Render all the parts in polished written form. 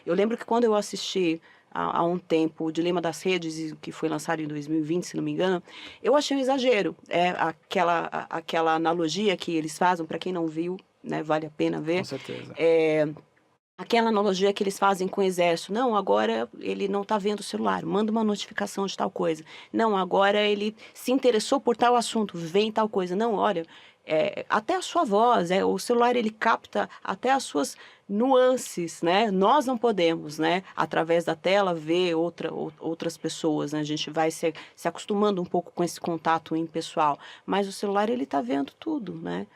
Eu lembro que quando eu assisti há um tempo o Dilema das Redes, que foi lançado em 2020, se não me engano, eu achei um exagero. Aquela analogia que eles fazem, para quem não viu, né, vale a pena Com ver. certeza. Aquela analogia que eles fazem com o exército. Não, agora ele não está vendo o celular, manda uma notificação de tal coisa. Não, agora ele se interessou por tal assunto, vem tal coisa. Não, olha, até a sua voz, o celular ele capta até as suas nuances, né? Nós não podemos, né, através da tela ver outras pessoas, né? A gente vai se acostumando um pouco com esse contato impessoal, mas o celular ele está vendo tudo, né?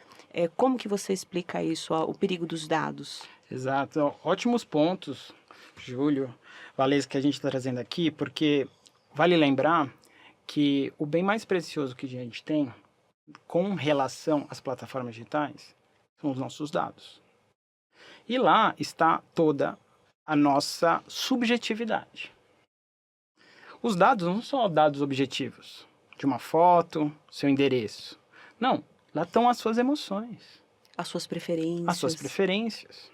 Como que você explica isso, o perigo dos dados? Exato. Ó, ótimos pontos, Júlio, Valesca, que a gente está trazendo aqui, porque vale lembrar que o bem mais precioso que a gente tem com relação às plataformas digitais são os nossos dados. E lá está toda a nossa subjetividade. Os dados não são dados objetivos, de uma foto, seu endereço. Não, lá estão as suas emoções, As suas as suas preferências, preferências,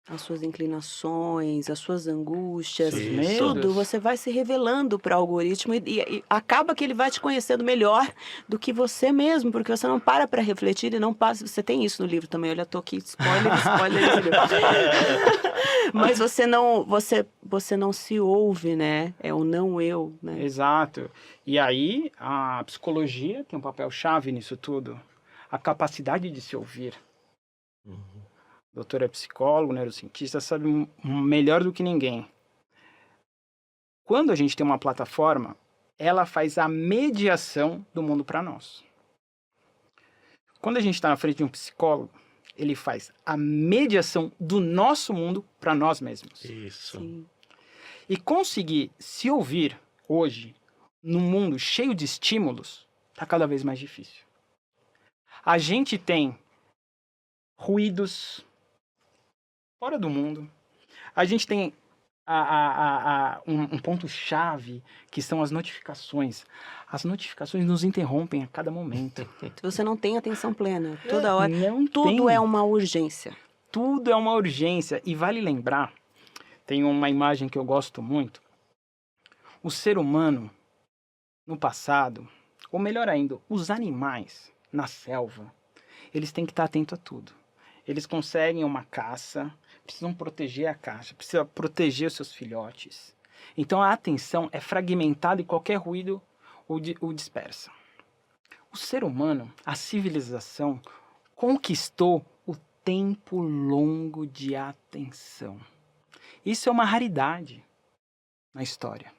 as suas inclinações, as suas angústias, seus Isso. tudo medos. você vai se revelando para o algoritmo e acaba que ele vai te conhecendo melhor do que você mesmo, porque você não para refletir e não passa. Você tem isso no livro também, olha, tô aqui, spoiler esse livro. Mas você não se ouve, né? É o não eu, né? Exato. E aí a psicologia tem um papel chave nisso tudo. A capacidade de se ouvir. O doutor é psicólogo, neurocientista, sabe melhor do que ninguém. Quando a gente tem uma plataforma, ela faz a mediação do mundo para nós. Quando a gente está na frente de um psicólogo, ele faz a mediação do nosso mundo para nós mesmos. Isso. Sim. E conseguir se ouvir hoje, num mundo cheio de estímulos, está cada vez mais difícil. A gente tem ruídos fora do mundo. A gente tem um ponto-chave, que são as notificações. As notificações nos interrompem a cada momento. Se você não tem atenção plena, toda hora, Não tudo tem. é uma urgência. Tudo é uma urgência. E vale lembrar, tem uma imagem que eu gosto muito. O ser humano, no passado, ou melhor ainda, os animais na selva, eles têm que estar atentos a tudo. Eles conseguem uma caça, precisam proteger a caça, precisam proteger os seus filhotes. Então a atenção é fragmentada e qualquer ruído o dispersa. O ser humano, a civilização, conquistou o tempo longo de atenção. Isso é uma raridade na história.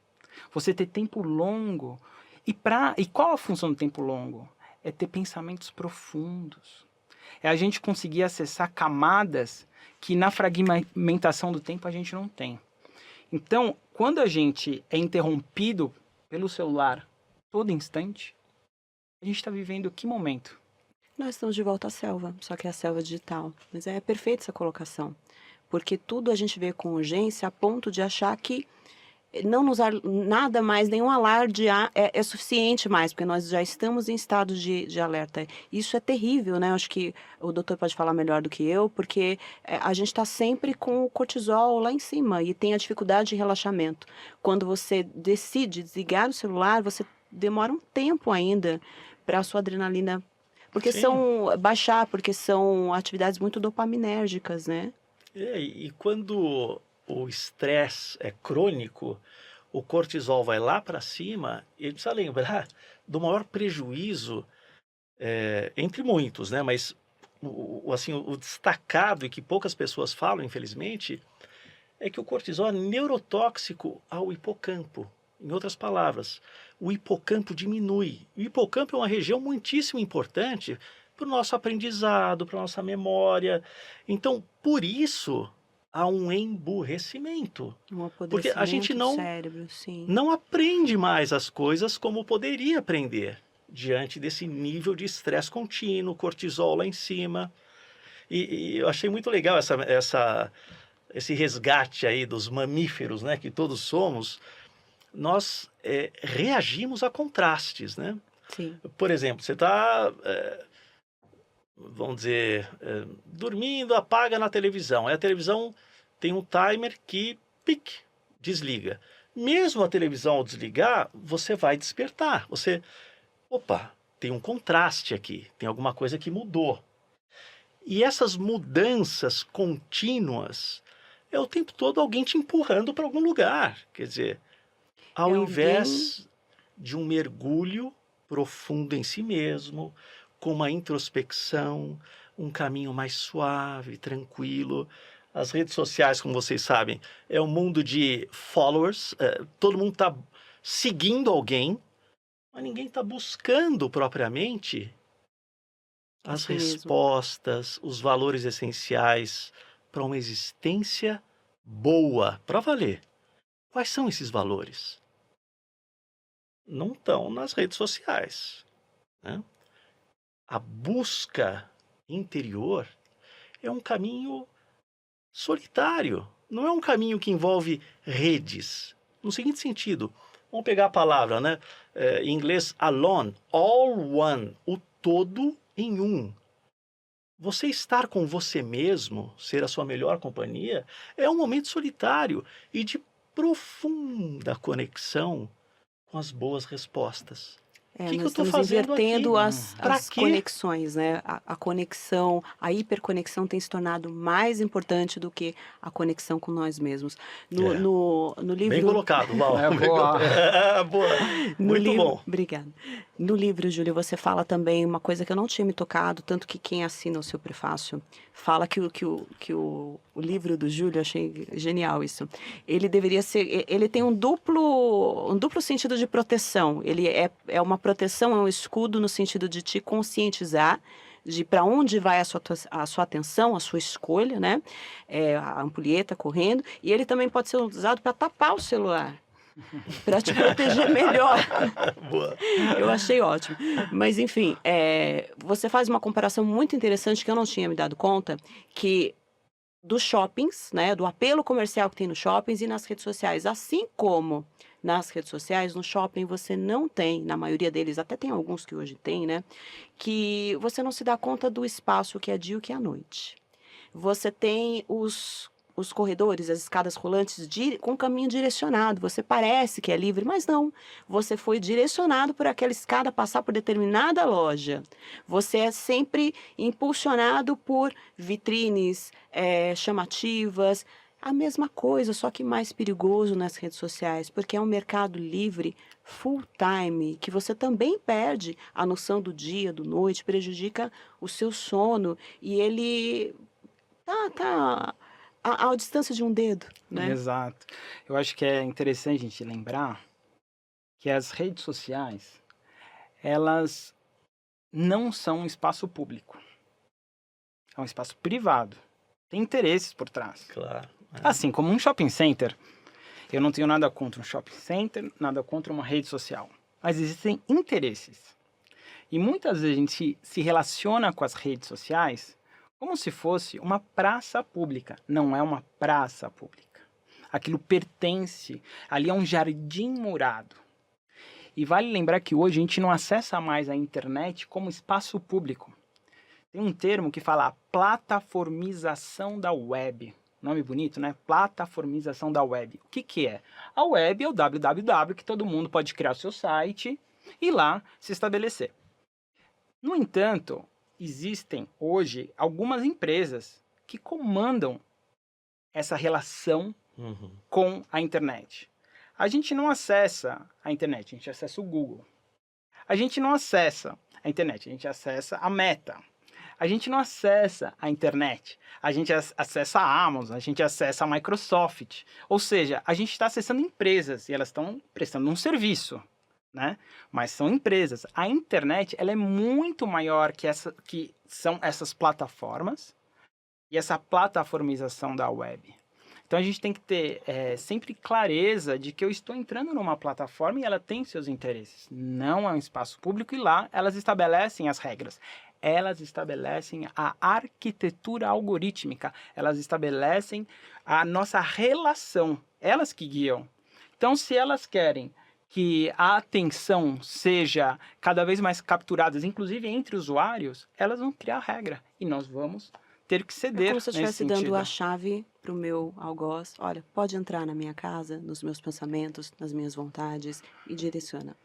Você ter tempo longo. E qual a função do tempo longo? É ter pensamentos profundos. É a gente conseguir acessar camadas que na fragmentação do tempo a gente não tem. Então, quando a gente é interrompido pelo celular todo instante, a gente está vivendo que momento? Nós estamos de volta à selva, só que é a selva digital. Mas é perfeita essa colocação. Porque tudo a gente vê com urgência a ponto de achar que não nos nada mais, nenhum alarde é suficiente mais, porque nós já estamos em estado de alerta. Isso é terrível, né? Acho que o doutor pode falar melhor do que eu, porque a gente está sempre com o cortisol lá em cima e tem a dificuldade de relaxamento. Quando você decide desligar o celular, você demora um tempo ainda para a sua adrenalina, porque Sim. porque são atividades muito dopaminérgicas, né? E quando o estresse é crônico, o cortisol vai lá para cima, e precisa lembrar do maior prejuízo, entre muitos, né? Mas assim, o destacado e que poucas pessoas falam, infelizmente, é que o cortisol é neurotóxico ao hipocampo. Em outras palavras, o hipocampo diminui. O hipocampo é uma região muitíssimo importante para o nosso aprendizado, para a nossa memória. Então, por isso, há um emburrecimento. Um Porque a gente apodrecimento do cérebro, sim. não aprende mais as coisas como poderia aprender, diante desse nível de estresse contínuo, cortisol lá em cima. E eu achei muito legal esse resgate aí dos mamíferos, né, que todos somos. Nós reagimos a contrastes, né? Sim. Por exemplo, você está, vamos dizer, dormindo, apaga na televisão. Aí a televisão tem um timer que pique, desliga. Mesmo a televisão ao desligar, você vai despertar. Opa, tem um contraste aqui, tem alguma coisa que mudou. E essas mudanças contínuas, é o tempo todo alguém te empurrando para algum lugar. Quer dizer, ao invés de um mergulho profundo em si mesmo, com uma introspecção, um caminho mais suave, tranquilo. As redes sociais, como vocês sabem, é um mundo de followers, todo mundo está seguindo alguém, mas ninguém está buscando propriamente as Isso mesmo. respostas, os valores essenciais para uma existência boa, para valer. Quais são esses valores? Não estão nas redes sociais, né? A busca interior é um caminho solitário, não é um caminho que envolve redes. No seguinte sentido, vamos pegar a palavra, né? Em inglês, alone, all one, o todo em um. Você estar com você mesmo, ser a sua melhor companhia, é um momento solitário e de profunda conexão com as boas respostas. O que Nós eu estou estamos fazendo invertendo aqui? Pra as quê? conexões, né? A conexão, a hiperconexão tem se tornado mais importante do que a conexão com nós mesmos. No Bem livro, colocado, Val. É boa. Boa. no Muito livro, bom. obrigada. No livro, Júlio, você fala também uma coisa que eu não tinha me tocado, tanto que quem assina o seu prefácio fala que o livro do Júlio, eu achei genial isso. Ele deveria ser, ele tem um duplo sentido de proteção. Ele é uma proteção, é um escudo no sentido de te conscientizar de para onde vai a sua atenção, a sua escolha, né? A ampulheta correndo. E ele também pode ser usado para tapar o celular, para te proteger melhor. Boa. Eu achei ótimo. Mas, enfim, você faz uma comparação muito interessante que eu não tinha me dado conta, que dos shoppings, né, do apelo comercial que tem nos shoppings e nas redes sociais. Assim como nas redes sociais, no shopping você não tem, na maioria deles, até tem alguns que hoje tem, né, que você não se dá conta do espaço que é dia e o que é à noite. Você tem os corredores, as escadas rolantes com caminho direcionado. Você parece que é livre, mas não. Você foi direcionado por aquela escada passar por determinada loja. Você é sempre impulsionado por vitrines chamativas. A mesma coisa, só que mais perigoso nas redes sociais, porque é um mercado livre full time, que você também perde a noção do dia, do noite, prejudica o seu sono e ele tá à distância de um dedo, né? Exato. Eu acho que é interessante a gente lembrar que as redes sociais, elas não são um espaço público. É um espaço privado. Tem interesses por trás. Claro. Assim como um shopping center. Eu não tenho nada contra um shopping center, nada contra uma rede social. Mas existem interesses. E muitas vezes a gente se relaciona com as redes sociais como se fosse uma praça pública. Não é uma praça pública. Aquilo pertence, ali é um jardim murado. E vale lembrar que hoje a gente não acessa mais a internet como espaço público. Tem um termo que fala a plataformização da web. Nome bonito, né? Plataformização da web. O que é? A web é o www, que todo mundo pode criar seu site e lá se estabelecer. No entanto, existem hoje algumas empresas que comandam essa relação com a internet. A gente não acessa a internet, a gente acessa o Google. A gente não acessa a internet, a gente acessa a Meta. A gente não acessa a internet, a gente acessa a Amazon, a gente acessa a Microsoft. Ou seja, a gente está acessando empresas e elas estão prestando um serviço, né? Mas são empresas. A internet ela é muito maior que são essas plataformas e essa plataformização da web. Então a gente tem que ter sempre clareza de que eu estou entrando numa plataforma e ela tem seus interesses. Não é um espaço público e lá elas estabelecem as regras. Elas estabelecem a arquitetura algorítmica. Elas estabelecem a nossa relação. Elas que guiam. Então se elas querem que a atenção seja cada vez mais capturada, inclusive entre usuários, elas vão criar regra. E nós vamos ter que ceder. É como se eu estivesse dando a chave para o meu algoz: olha, pode entrar na minha casa, nos meus pensamentos, nas minhas vontades, e direciona.